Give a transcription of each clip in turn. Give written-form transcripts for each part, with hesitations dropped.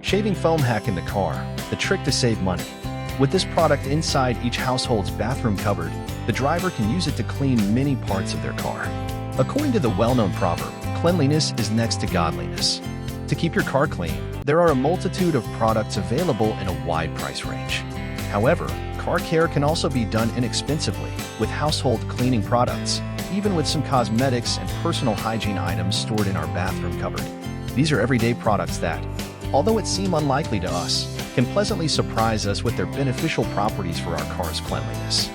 Shaving foam hack in the car, the trick to save money. With this product inside each household's bathroom cupboard, the driver can use it to clean many parts of their car. According to the well-known proverb, cleanliness is next to godliness. To keep your car clean, there are a multitude of products available in a wide price range. However, car care can also be done inexpensively with household cleaning products, even with some cosmetics and personal hygiene items stored in our bathroom cupboard. These are everyday products that, although it seem unlikely to us, can pleasantly surprise us with their beneficial properties for our car's cleanliness.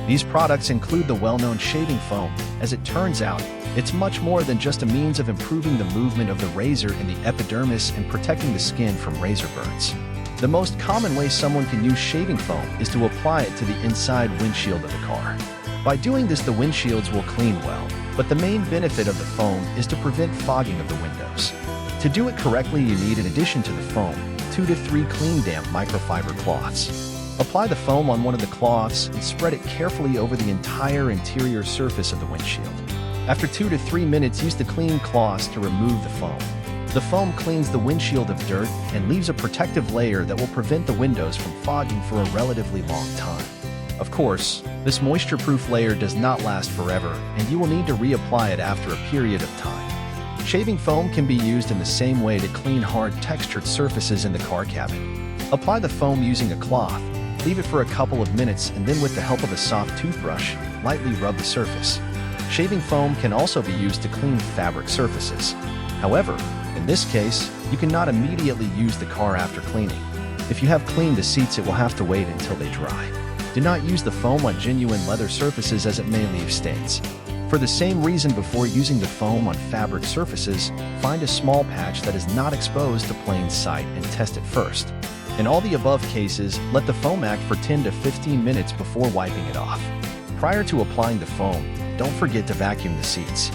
These products include the well-known shaving foam. As it turns out, it's much more than just a means of improving the movement of the razor in the epidermis and protecting the skin from razor burns. The most common way someone can use shaving foam is to apply it to the inside windshield of the car. By doing this, the windshields will clean well, but the main benefit of the foam is to prevent fogging of the windows. To do it correctly, you need, in addition to the foam, 2 to 3 clean damp microfiber cloths. Apply the foam on one of the cloths and spread it carefully over the entire interior surface of the windshield. After 2 to 3 minutes, use the clean cloths to remove the foam. The foam cleans the windshield of dirt and leaves a protective layer that will prevent the windows from fogging for a relatively long time. Of course, this moisture-proof layer does not last forever, and you will need to reapply it after a period of time. Shaving foam can be used in the same way to clean hard textured surfaces in the car cabin. Apply the foam using a cloth, leave it for a couple of minutes, and then with the help of a soft toothbrush, lightly rub the surface. Shaving foam can also be used to clean fabric surfaces. However, in this case, you cannot immediately use the car after cleaning. If you have cleaned the seats, it will have to wait until they dry. Do not use the foam on genuine leather surfaces as it may leave stains. For the same reason, before using the foam on fabric surfaces, find a small patch that is not exposed to plain sight and test it first. In all the above cases, let the foam act for 10 to 15 minutes before wiping it off. Prior to applying the foam, don't forget to vacuum the seats.